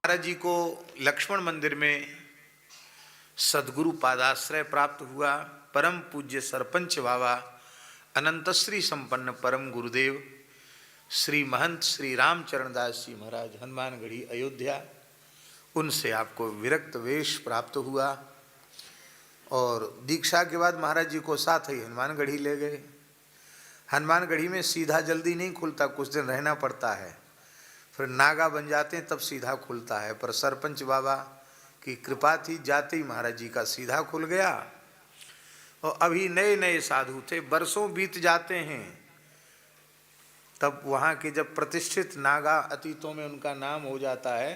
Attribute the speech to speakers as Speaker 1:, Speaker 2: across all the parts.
Speaker 1: महाराज जी को लक्ष्मण मंदिर में सदगुरु पादाश्रय प्राप्त हुआ। परम पूज्य सरपंच बाबा अनंत श्री संपन्न परम गुरुदेव श्री महंत श्री रामचरण दास जी महाराज हनुमानगढ़ी अयोध्या, उनसे आपको विरक्त वेश प्राप्त हुआ। और दीक्षा के बाद महाराज जी को साथ ही हनुमानगढ़ी ले गए। हनुमानगढ़ी में सीधा जल्दी नहीं खुलता, कुछ दिन रहना पड़ता है, फिर नागा बन जाते हैं तब सीधा खुलता है। पर सरपंच बाबा की कृपा थी, जाते ही महाराज जी का सीधा खुल गया। और अभी नए नए साधु थे, बरसों बीत जाते हैं, तब वहाँ के जब प्रतिष्ठित नागा अतीतों में उनका नाम हो जाता है,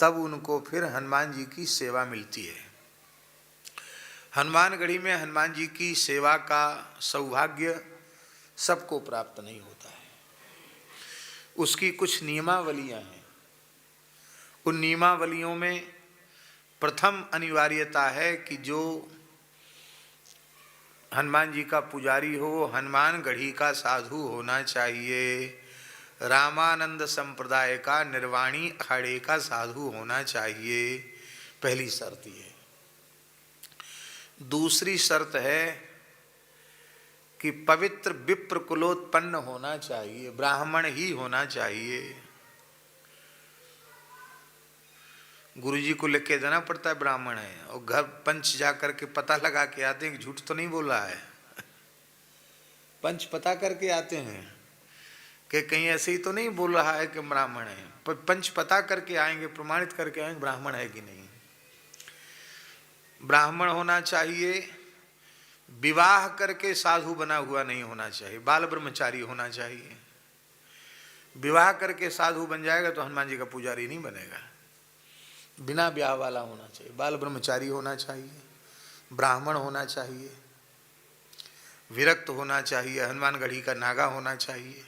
Speaker 1: तब उनको फिर हनुमान जी की सेवा मिलती है। हनुमानगढ़ी में हनुमान जी की सेवा का सौभाग्य सबको प्राप्त नहीं होता है। उसकी कुछ नियमावलियां हैं। उन नियमावलियों में प्रथम अनिवार्यता है कि जो हनुमान जी का पुजारी हो, हनुमानगढ़ी का साधु होना चाहिए, रामानंद संप्रदाय का निर्वाणी अखाड़े का साधु होना चाहिए। पहली शर्त ये। दूसरी शर्त है कि पवित्र विप्र कुलोत्पन्न होना चाहिए, ब्राह्मण ही होना चाहिए। गुरुजी को लिख के देना पड़ता है ब्राह्मण है, और घर पंच जा करके पता लगा के आते हैं कि झूठ तो नहीं बोल रहा है। पंच पता करके आते हैं कि कहीं ऐसे ही तो नहीं बोल रहा है कि ब्राह्मण है। पर पंच पता करके आएंगे, प्रमाणित करके आएंगे ब्राह्मण है कि नहीं। ब्राह्मण होना चाहिए, विवाह करके साधु बना हुआ नहीं होना चाहिए, बाल ब्रह्मचारी होना चाहिए। विवाह करके साधु बन जाएगा तो हनुमान जी का पुजारी नहीं बनेगा। बिना ब्याह वाला होना चाहिए, बाल ब्रह्मचारी होना चाहिए, ब्राह्मण होना चाहिए, विरक्त होना चाहिए, हनुमानगढ़ी का नागा होना चाहिए।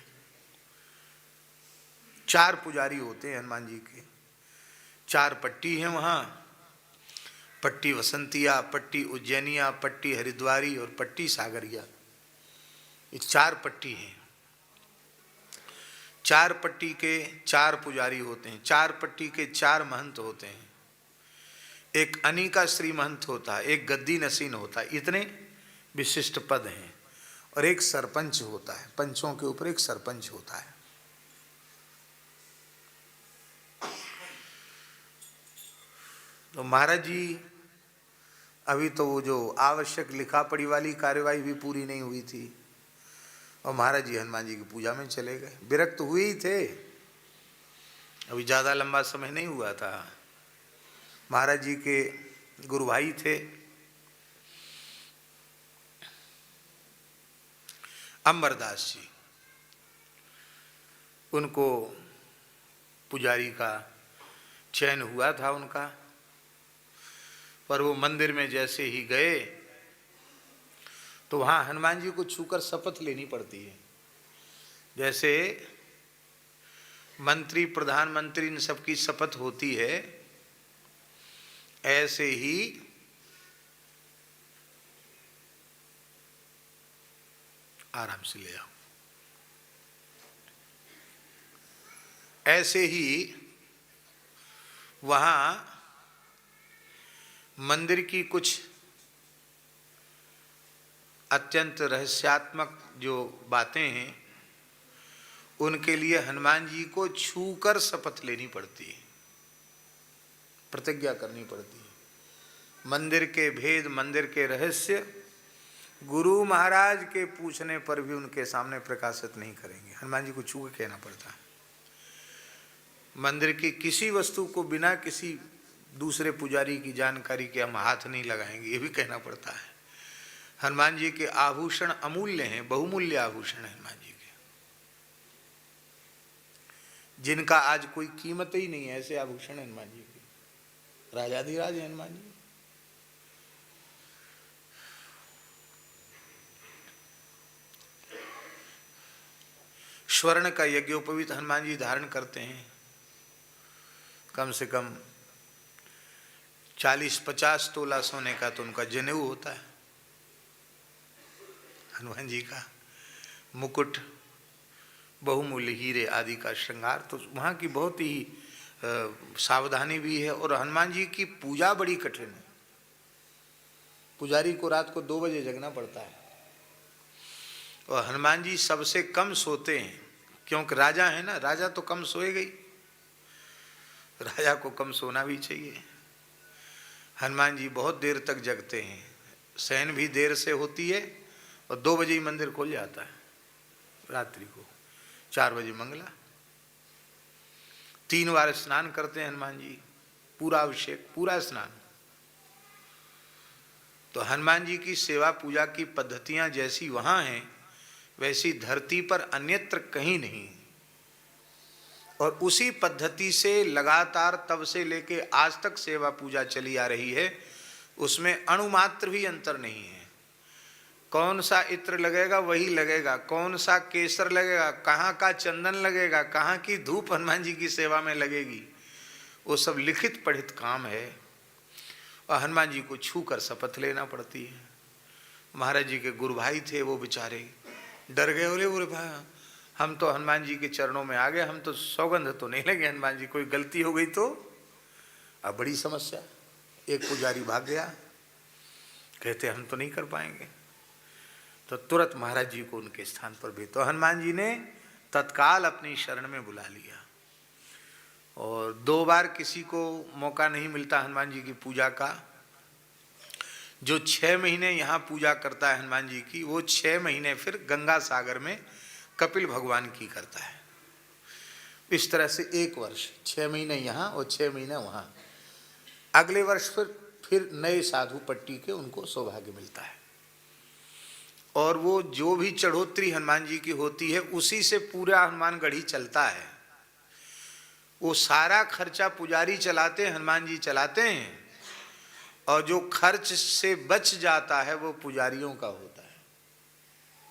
Speaker 1: 4 पुजारी होते हैं हनुमान जी के। 4 पट्टी हैं वहाँ, पट्टी वसंतिया, पट्टी उज्जैनिया, पट्टी हरिद्वारी और पट्टी सागरिया। ये 4 पट्टी हैं। 4 पट्टी के 4 पुजारी होते हैं। 4 पट्टी के 4 महंत होते हैं। एक अनिका श्री महंत होता है, एक गद्दी नसीन होता है, इतने विशिष्ट पद हैं। और एक सरपंच होता है, पंचों के ऊपर एक सरपंच होता है। तो महाराज जी अभी तो वो जो आवश्यक लिखा पढ़ी वाली कार्यवाही भी पूरी नहीं हुई थी, और महाराज जी हनुमान जी की पूजा में चले गए। विरक्त हुए ही थे, अभी ज़्यादा लंबा समय नहीं हुआ था। महाराज जी के गुरु भाई थे अमरदास जी, उनको पुजारी का चयन हुआ था उनका। पर वो मंदिर में जैसे ही गए तो वहाँ हनुमान जी को छूकर शपथ लेनी पड़ती है। जैसे मंत्री प्रधानमंत्री इन सबकी शपथ होती है, ऐसे ही आराम से ले आओ, ऐसे ही वहाँ मंदिर की कुछ अत्यंत रहस्यात्मक जो बातें हैं, उनके लिए हनुमान जी को छूकर शपथ लेनी पड़ती है, प्रतिज्ञा करनी पड़ती है। मंदिर के भेद, मंदिर के रहस्य गुरु महाराज के पूछने पर भी उनके सामने प्रकाशित नहीं करेंगे, हनुमान जी को छू के कहना पड़ता है। मंदिर की किसी वस्तु को बिना किसी दूसरे पुजारी की जानकारी के हम हाथ नहीं लगाएंगे, ये भी कहना पड़ता है। हनुमान जी के आभूषण अमूल्य हैं, बहुमूल्य आभूषण है हनुमान जी के, जिनका आज कोई कीमत ही नहीं है। ऐसे आभूषण हनुमान जी के, राजाधिराज है हनुमान जी। स्वर्ण का यज्ञोपवीत हनुमान जी धारण करते हैं। कम से कम 40-50 तोला सोने का तो उनका जनेऊ होता है हनुमान जी का। मुकुट, बहुमूल्य हीरे आदि का श्रृंगार, तो वहाँ की बहुत ही सावधानी भी है। और हनुमान जी की पूजा बड़ी कठिन है। पुजारी को रात को 2 बजे जगना पड़ता है और हनुमान जी सबसे कम सोते हैं, क्योंकि राजा है ना, राजा तो कम सोएगा ही, राजा को कम सोना भी चाहिए। हनुमान जी बहुत देर तक जगते हैं, शयन भी देर से होती है और 2 बजे ही मंदिर खुल जाता है रात्रि को, 4 बजे मंगला। 3 बार स्नान करते हैं हनुमान जी, पूरा अभिषेक, पूरा स्नान। तो हनुमान जी की सेवा पूजा की पद्धतियां जैसी वहां हैं वैसी धरती पर अन्यत्र कहीं नहीं। और उसी पद्धति से लगातार तब से लेके आज तक सेवा पूजा चली आ रही है, उसमें अणुमात्र भी अंतर नहीं है। कौन सा इत्र लगेगा वही लगेगा, कौन सा केसर लगेगा, कहाँ का चंदन लगेगा, कहाँ की धूप हनुमान जी की सेवा में लगेगी, वो सब लिखित पढ़ित काम है। और हनुमान जी को छू कर शपथ लेना पड़ती है। महाराज जी के गुरु भाई थे, वो बेचारे डर गए, बोले भाई हम तो हनुमान जी के चरणों में आ गए, हम तो सौगंध तो नहीं लगे हनुमान जी, कोई गलती हो गई तो। अब बड़ी समस्या। एक पुजारी भाग गया, कहते हम तो नहीं कर पाएंगे। तो तुरंत महाराज जी को उनके स्थान पर भेज, तो हनुमान जी ने तत्काल अपनी शरण में बुला लिया। और 2 बार किसी को मौका नहीं मिलता हनुमान जी की पूजा का। जो 6 महीने यहाँ पूजा करता है हनुमान जी की, वो 6 महीने फिर गंगा सागर में कपिल भगवान की करता है। इस तरह से 1 वर्ष, 6 महीने यहाँ और 6 महीने वहाँ। अगले वर्ष फिर नए साधु पट्टी के उनको सौभाग्य मिलता है। और वो जो भी चढ़ोतरी हनुमान जी की होती है उसी से पूरा हनुमानगढ़ी चलता है। वो सारा खर्चा पुजारी चलाते हैं, हनुमान जी चलाते हैं, और जो खर्च से बच जाता है वो पुजारियों का होता है।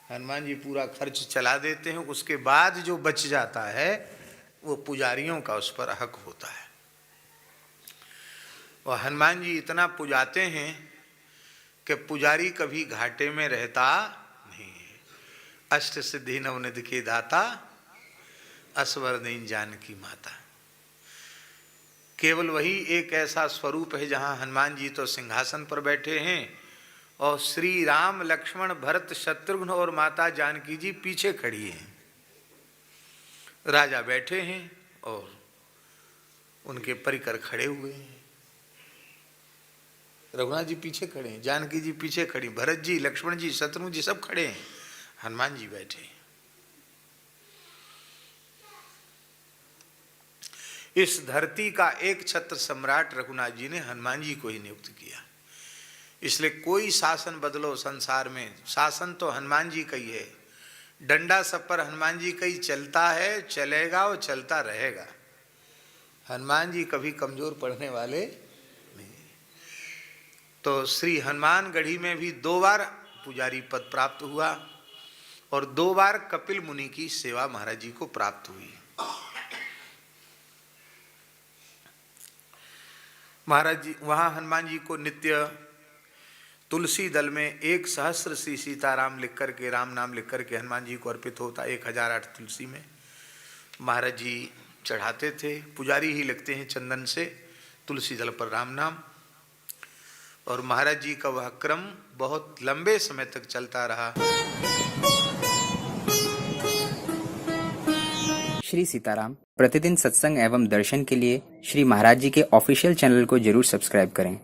Speaker 1: हनुमान जी पूरा खर्च चला देते हैं, उसके बाद जो बच जाता है वो पुजारियों का उस पर हक होता है। और हनुमान जी इतना पुजाते हैं कि पुजारी कभी घाटे में रहता नहीं है। अष्ट सिद्धि नवनिधि के दाता, असवर दीन जानकी माता। केवल वही एक ऐसा स्वरूप है जहाँ हनुमान जी तो सिंहासन पर बैठे हैं और श्री राम लक्ष्मण भरत शत्रुघ्न और माता जानकी जी पीछे खड़ी हैं। राजा बैठे हैं और उनके परिकर खड़े हुए हैं। रघुनाथ जी पीछे खड़े हैं, जानकी जी पीछे खड़ी, भरत जी, लक्ष्मण जी, शत्रुघ्न जी सब खड़े हैं, हनुमान जी बैठे हैं। इस धरती का एक छत्र सम्राट रघुनाथ जी ने हनुमान जी को ही नियुक्त किया। इसलिए कोई शासन बदलो संसार में, शासन तो हनुमान जी का ही है। डंडा सब पर हनुमान जी का ही चलता है, चलेगा और चलता रहेगा। हनुमान जी कभी कमजोर पड़ने वाले नहीं। तो श्री हनुमानगढ़ी में भी 2 बार पुजारी पद प्राप्त हुआ और 2 बार कपिल मुनि की सेवा महाराज जी को प्राप्त हुई। महाराज जी वहाँ हनुमान जी को नित्य तुलसी दल में 1 सहस्र श्री सीताराम लिख करके, राम नाम लिख करके हनुमान जी को अर्पित होता। 1008 तुलसी में महाराज जी चढ़ाते थे। पुजारी ही लिखते हैं चंदन से तुलसी दल पर राम नाम। और महाराज जी का वह क्रम बहुत लंबे समय तक चलता रहा।
Speaker 2: श्री सीताराम प्रतिदिन सत्संग एवं दर्शन के लिए श्री महाराज जी के ऑफिशियल चैनल को जरूर सब्सक्राइब करें।